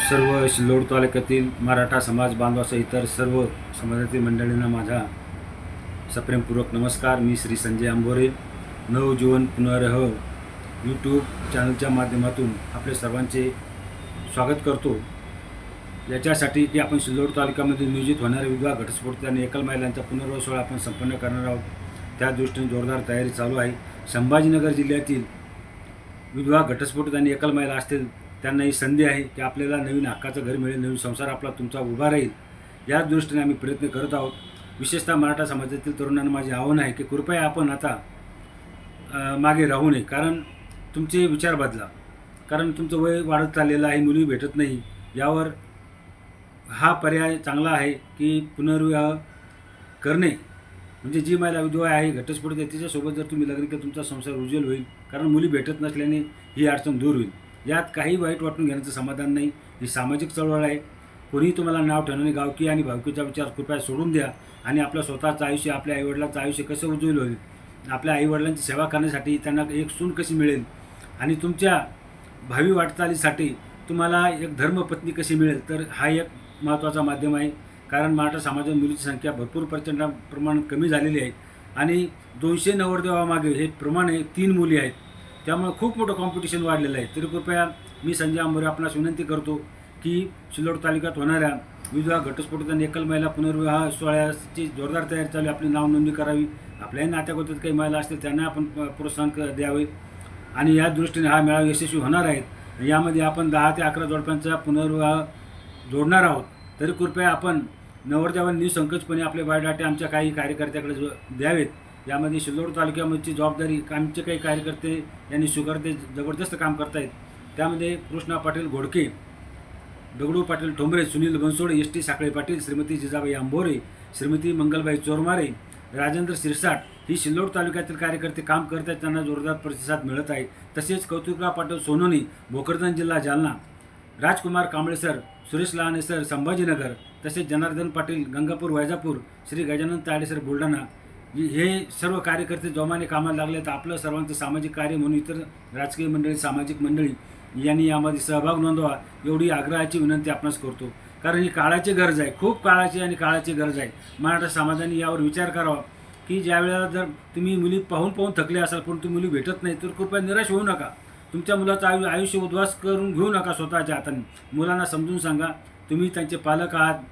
सर्व सिल्लोड तालुक्यातील मराठा समाज बांधवासह इतर सर्व समाजातील मंडळींना माझा सप्रेमपूर्वक नमस्कार. मी श्री संजय आंबोरे नवजीवन पुनर्ह यूट्यूब चॅनलच्या माध्यमातून आपले सर्वांचे स्वागत करतो. याच्यासाठी की आपण सिल्लोड तालुक्यामध्ये नियोजित होणारे विधवा घटस्फोट आणि एकल महिलांचा पुनर्वसन सोहळा आपण संपन्न करणार आहोत. त्या दृष्टीने जोरदार तयारी चालू आहे. संभाजीनगर जिल्ह्यातील विधवा घटस्फोट आणि एकल महिला असतील त्यांना ही संधी आहे की आपल्याला नवीन हक्काचं घर मिळेल, नवीन संसार आपला तुमचा उभा राहील. या दृष्टीने आम्ही प्रयत्न करत आहोत. विशेषतः मराठा समाजातील तरुणांना माझे आव्हान आहे की कृपया आपण आता मागे राहू नये, कारण तुमचे विचार बदला, कारण तुमचं वय वाढत चाललेलं आहे, मुली भेटत नाही. यावर हा पर्याय चांगला आहे की पुनर्विवाह करणे. म्हणजे जी महिला विधवा आहे, घटस्फोट आहे, तिच्यासोबत जर तुम्ही लग्न केलं तुमचा संसार उज्ज्वल होईल, कारण मुली भेटत नसल्याने ही अडचण दूर होईल. यात काही वाईट वाटून घेण्याचं समाधान नाही. ही सामाजिक चळवळ आहे. कोणीही तुम्हाला नाव ठेवण्याने गावकी आणि भावकीचा विचार कृपया सोडून द्या आणि आपलं स्वतःचं आयुष्य, आपल्या आईवडिलांचं आयुष्य कसं उज्ज्वल होईल, आपल्या आईवडिलांची सेवा करण्यासाठी त्यांना एक सून कशी मिळेल आणि तुमच्या भावी वाटचालीसाठी तुम्हाला एक धर्मपत्नी कशी मिळेल, तर हा एक महत्त्वाचा माध्यम आहे. कारण मराठा समाजात मुलीची संख्या भरपूर प्रचंड प्रमाणात कमी झालेली आहे आणि 200 नवरदेवामागे हे प्रमाण आहे 3 मुली आहेत. त्यामुळे खूप मोठं कॉम्पिटिशन वाढलेलं आहे. तरी कृपया मी संजय आंबोरे आपणास विनंती करतो की सिल्लोड तालुक्यात होणाऱ्या विधवा घटस्फोट आणि एकल महिला पुनर्विवाह सोहळ्याची जोरदार तयारी चालू. आपली नाव नोंदणी करावी. आपल्याही नात्यागोत्यात काही महिला असतील त्यांना आपण प्रोत्साहन द्यावे आणि या दृष्टीने हा मेळावा यशस्वी होणार आहे. यामध्ये आपण 10 ते 11 जोडप्यांचा पुनर्विवाह जोडणार आहोत. तरी कृपया आपण नवरदेवांनी निसंकोचपणे आपले बायोडाटे आमच्या काही कार्यकर्त्याकडे द्यावेत. यामध्ये सिल्लोड तालुक्यामधची जबाबदारी आमचे काही कार्यकर्ते यांनी स्वीकारते जबरदस्त काम करतायत. त्यामध्ये कृष्णा पाटील घोडके, दगडू पाटील ठोंबरे, सुनील बनसोडे, एस टी साखळे पाटील, श्रीमती जिजाबाई आंबोरे, श्रीमती मंगलबाई चोरमारे, राजेंद्र सिरसाट ही सिल्लोड तालुक्यातील कार्यकर्ते काम करत आहेत. त्यांना जोरदार प्रतिसाद मिळत आहे. तसेच कौतुकराव पाटील सोनोनी, भोकरदन जिल्हा जालना, राजकुमार कांबळे सर, सुरेश लहाने सर संभाजीनगर, तसेच जनार्दन पाटील गंगापूर वैजापूर, श्री गजानन तायडे सर बुलढाणा, हे सर्व कार्यकर्ते जोमाने कामाला लागले. तर आपलं सर्वांचं सामाजिक कार्य म्हणून इतर राजकीय मंडळी, सामाजिक मंडळी यांनी यामध्ये सहभाग नोंदवा एवढी आग्रहाची विनंती आपणास करतो. कारण ही काळाची गरज आहे, खूप काळाची आणि काळाची गरज आहे. मराठा समाजाने यावर विचार करावा की ज्या वेळेला जर तुम्ही मुली पाहून थकले असाल पण तुम्ही मुली भेटत नाही, तर कृपया निराश होऊ नका. तुमच्या मुलाचं आयुष्य उद्ध्वस्त करून घेऊ नका स्वतःच्या हाताने. मुलांना समजून सांगा, तुम्ही त्यांचे पालक आहात.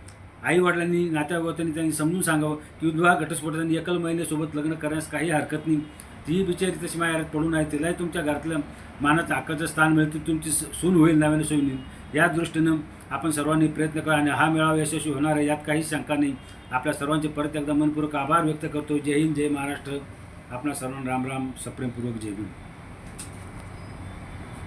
आईवडिलांनी, नात्यागोत्यांनी त्यांनी समजून सांगावं की विधवा घटस्फोटाने एकल महिलेसोबत लग्न करण्यास काही हरकत नाही. ती बिचारी तशी मायात पडून आहे, तिलाही तुमच्या घरातलं मानाचं हक्काचं स्थान मिळतं, तुमची सून होईल, नव्याने सोयी होईल. या दृष्टीनं आपण सर्वांनी प्रयत्न करा आणि हा मेळावा यशस्वी होणार आहे, यात काहीच शंका नाही. आपल्या सर्वांचे परत एकदा मनपूर्वक आभार व्यक्त करतो. जय हिंद, जय महाराष्ट्र. आपणा सर्वांना राम राम, सप्रेमपूर्वक जय भीम.